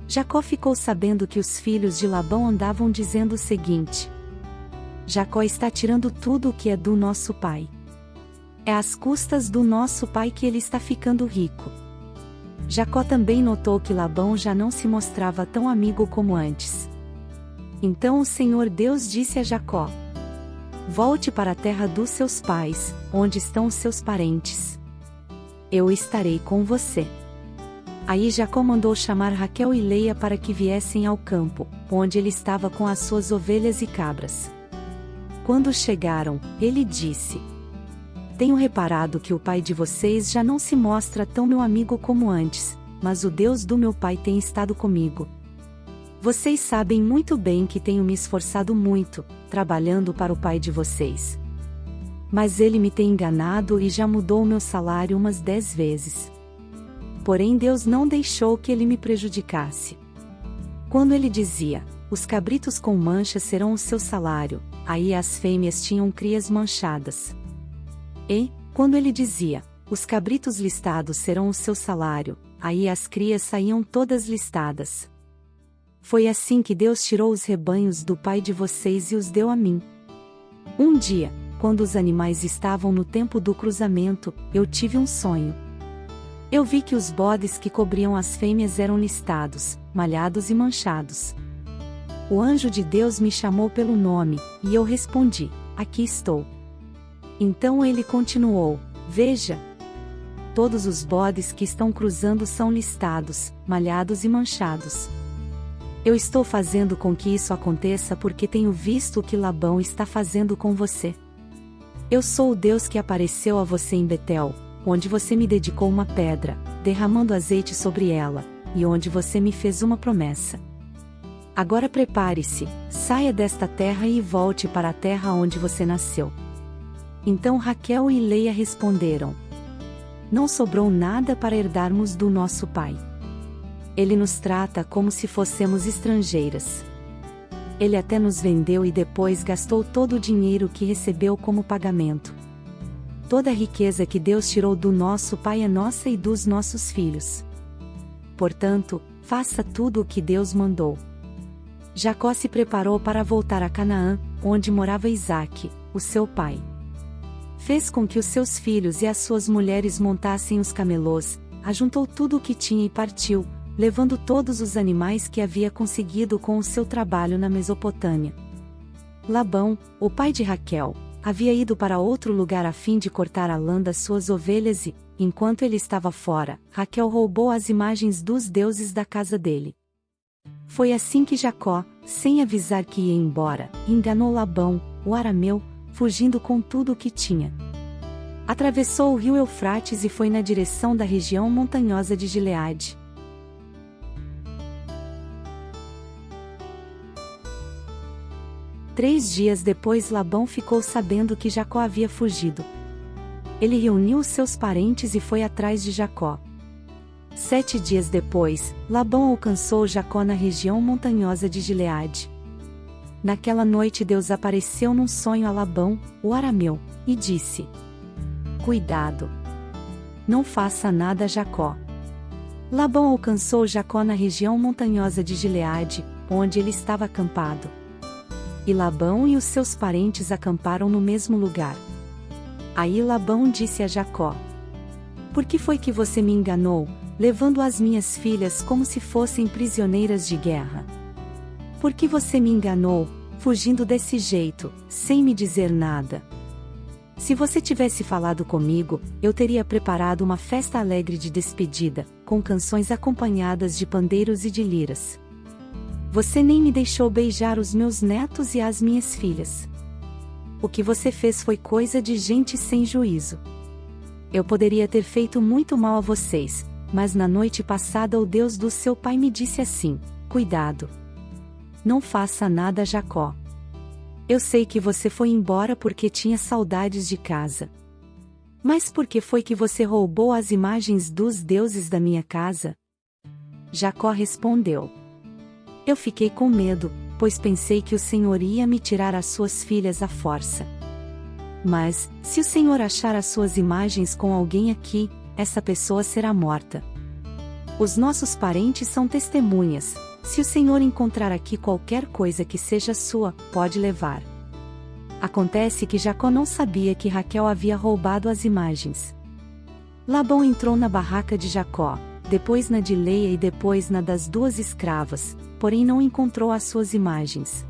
Jacó ficou sabendo que os filhos de Labão andavam dizendo o seguinte: Jacó está tirando tudo o que é do nosso pai. É às custas do nosso pai que ele está ficando rico. Jacó também notou que Labão já não se mostrava tão amigo como antes. Então o Senhor Deus disse a Jacó: Volte para a terra dos seus pais, onde estão os seus parentes. Eu estarei com você. Aí Jacó mandou chamar Raquel e Leia para que viessem ao campo, onde ele estava com as suas ovelhas e cabras. Quando chegaram, ele disse: Tenho reparado que o pai de vocês já não se mostra tão meu amigo como antes, mas o Deus do meu pai tem estado comigo. Vocês sabem muito bem que tenho me esforçado muito, trabalhando para o pai de vocês. Mas ele me tem enganado e já mudou o meu salário umas 10 vezes. Porém Deus não deixou que ele me prejudicasse. Quando ele dizia: Os cabritos com manchas serão o seu salário, aí as fêmeas tinham crias manchadas. E, quando ele dizia: Os cabritos listados serão o seu salário, aí as crias saíam todas listadas. Foi assim que Deus tirou os rebanhos do pai de vocês e os deu a mim. Um dia, quando os animais estavam no tempo do cruzamento, eu tive um sonho. Eu vi que os bodes que cobriam as fêmeas eram listados, malhados e manchados. O anjo de Deus me chamou pelo nome, e eu respondi: Aqui estou. Então ele continuou: Veja. Todos os bodes que estão cruzando são listados, malhados e manchados. Eu estou fazendo com que isso aconteça porque tenho visto o que Labão está fazendo com você. Eu sou o Deus que apareceu a você em Betel, onde você me dedicou uma pedra, derramando azeite sobre ela, e onde você me fez uma promessa. Agora prepare-se, saia desta terra e volte para a terra onde você nasceu. Então Raquel e Leia responderam: Não sobrou nada para herdarmos do nosso pai. Ele nos trata como se fôssemos estrangeiras. Ele até nos vendeu e depois gastou todo o dinheiro que recebeu como pagamento. Toda a riqueza que Deus tirou do nosso pai é nossa e dos nossos filhos. Portanto, faça tudo o que Deus mandou. Jacó se preparou para voltar a Canaã, onde morava Isaque, o seu pai. Fez com que os seus filhos e as suas mulheres montassem os camelôs, ajuntou tudo o que tinha e partiu, levando todos os animais que havia conseguido com o seu trabalho na Mesopotâmia. Labão, o pai de Raquel, havia ido para outro lugar a fim de cortar a lã das suas ovelhas e, enquanto ele estava fora, Raquel roubou as imagens dos deuses da casa dele. Foi assim que Jacó, sem avisar que ia embora, enganou Labão, o arameu, fugindo com tudo o que tinha. Atravessou o rio Eufrates e foi na direção da região montanhosa de Gileade. Três dias depois Labão ficou sabendo que Jacó havia fugido. Ele reuniu os seus parentes e foi atrás de Jacó. 7 dias depois, Labão alcançou Jacó na região montanhosa de Gileade. Naquela noite Deus apareceu num sonho a Labão, o arameu, e disse: Cuidado! Não faça nada a Jacó. Labão alcançou Jacó na região montanhosa de Gileade, onde ele estava acampado. E Labão e os seus parentes acamparam no mesmo lugar. Aí Labão disse a Jacó: Por que foi que você me enganou, levando as minhas filhas como se fossem prisioneiras de guerra? Por que você me enganou, fugindo desse jeito, sem me dizer nada? Se você tivesse falado comigo, eu teria preparado uma festa alegre de despedida, com canções acompanhadas de pandeiros e de liras. Você nem me deixou beijar os meus netos e as minhas filhas. O que você fez foi coisa de gente sem juízo. Eu poderia ter feito muito mal a vocês, mas na noite passada o Deus do seu pai me disse assim: Cuidado! Não faça nada a Jacó. Eu sei que você foi embora porque tinha saudades de casa. Mas por que foi que você roubou as imagens dos deuses da minha casa? Jacó respondeu: Eu fiquei com medo, pois pensei que o Senhor ia me tirar as suas filhas à força. Mas, se o Senhor achar as suas imagens com alguém aqui, essa pessoa será morta. Os nossos parentes são testemunhas. Se o Senhor encontrar aqui qualquer coisa que seja sua, pode levar. Acontece que Jacó não sabia que Raquel havia roubado as imagens. Labão entrou na barraca de Jacó, depois na de Leia e depois na das duas escravas, porém não encontrou as suas imagens.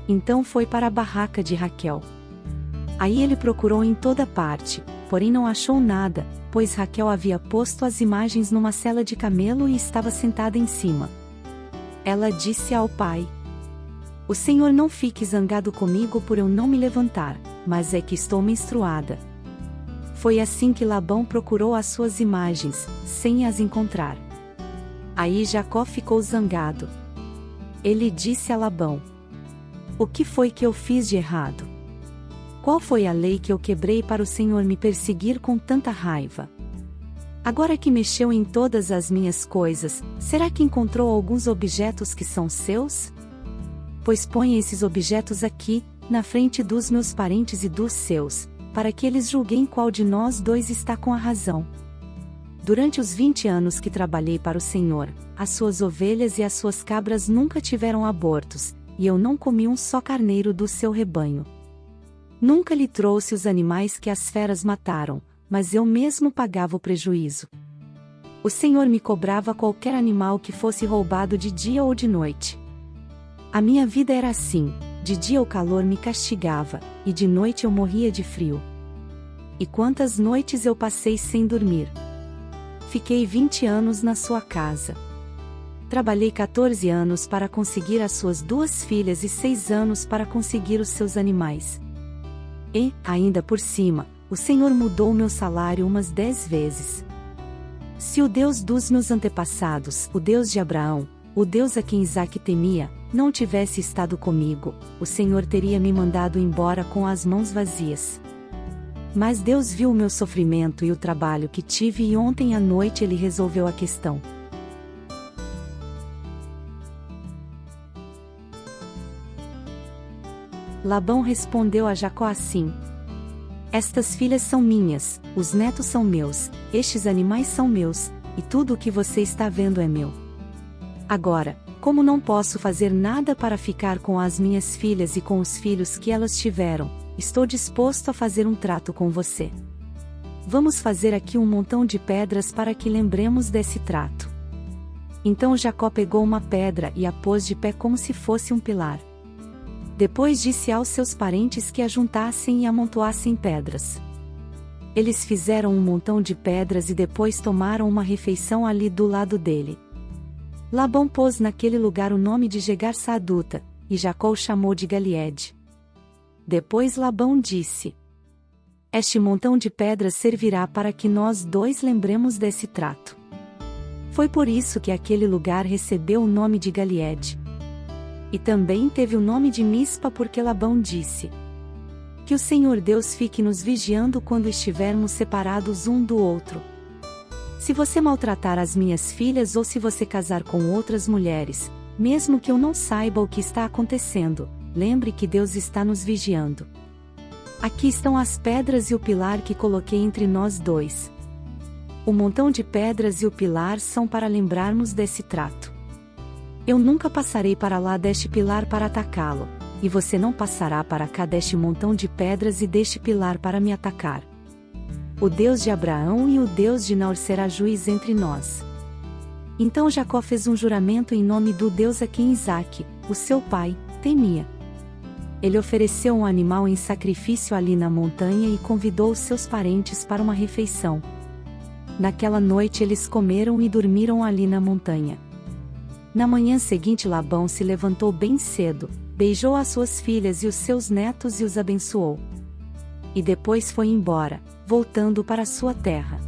Então foi para a barraca de Raquel. Aí ele procurou em toda parte, porém não achou nada, pois Raquel havia posto as imagens numa sela de camelo e estava sentada em cima. Ela disse ao pai: "O Senhor não fique zangado comigo por eu não me levantar, mas é que estou menstruada." Foi assim que Labão procurou as suas imagens, sem as encontrar. Aí Jacó ficou zangado. Ele disse a Labão: "O que foi que eu fiz de errado? Qual foi a lei que eu quebrei para o Senhor me perseguir com tanta raiva? Agora que mexeu em todas as minhas coisas, será que encontrou alguns objetos que são seus? Pois ponha esses objetos aqui, na frente dos meus parentes e dos seus, para que eles julguem qual de nós dois está com a razão. Durante os 20 anos que trabalhei para o Senhor, as suas ovelhas e as suas cabras nunca tiveram abortos, e eu não comi um só carneiro do seu rebanho. Nunca lhe trouxe os animais que as feras mataram, mas eu mesmo pagava o prejuízo. O Senhor me cobrava qualquer animal que fosse roubado de dia ou de noite. A minha vida era assim: de dia o calor me castigava, e de noite eu morria de frio. E quantas noites eu passei sem dormir! Fiquei 20 anos na sua casa. Trabalhei 14 anos para conseguir as suas 2 filhas e 6 anos para conseguir os seus animais. E, ainda por cima, o Senhor mudou meu salário umas 10 vezes. Se o Deus dos meus antepassados, o Deus de Abraão, o Deus a quem Isaque temia, não tivesse estado comigo, o Senhor teria me mandado embora com as mãos vazias. Mas Deus viu o meu sofrimento e o trabalho que tive e ontem à noite Ele resolveu a questão." Labão respondeu a Jacó assim: "Estas filhas são minhas, os netos são meus, estes animais são meus, e tudo o que você está vendo é meu. Agora, como não posso fazer nada para ficar com as minhas filhas e com os filhos que elas tiveram, estou disposto a fazer um trato com você. Vamos fazer aqui um montão de pedras para que lembremos desse trato." Então Jacó pegou uma pedra e a pôs de pé como se fosse um pilar. Depois disse aos seus parentes que a juntassem e amontoassem pedras. Eles fizeram um montão de pedras e depois tomaram uma refeição ali do lado dele. Labão pôs naquele lugar o nome de Jegar-Saaduta, e Jacó o chamou de Galiede. Depois Labão disse: "Este montão de pedras servirá para que nós dois lembremos desse trato." Foi por isso que aquele lugar recebeu o nome de Galiede. E também teve o nome de Mispa porque Labão disse: "Que o Senhor Deus fique nos vigiando quando estivermos separados um do outro. Se você maltratar as minhas filhas ou se você casar com outras mulheres, mesmo que eu não saiba o que está acontecendo, lembre que Deus está nos vigiando. Aqui estão as pedras e o pilar que coloquei entre nós dois. O montão de pedras e o pilar são para lembrarmos desse trato. Eu nunca passarei para lá deste pilar para atacá-lo, e você não passará para cá deste montão de pedras e deste pilar para me atacar. O Deus de Abraão e o Deus de Naor será juiz entre nós." Então Jacó fez um juramento em nome do Deus a quem Isaque, o seu pai, temia. Ele ofereceu um animal em sacrifício ali na montanha e convidou os seus parentes para uma refeição. Naquela noite eles comeram e dormiram ali na montanha. Na manhã seguinte Labão se levantou bem cedo, beijou as suas filhas e os seus netos e os abençoou. E depois foi embora, voltando para sua terra.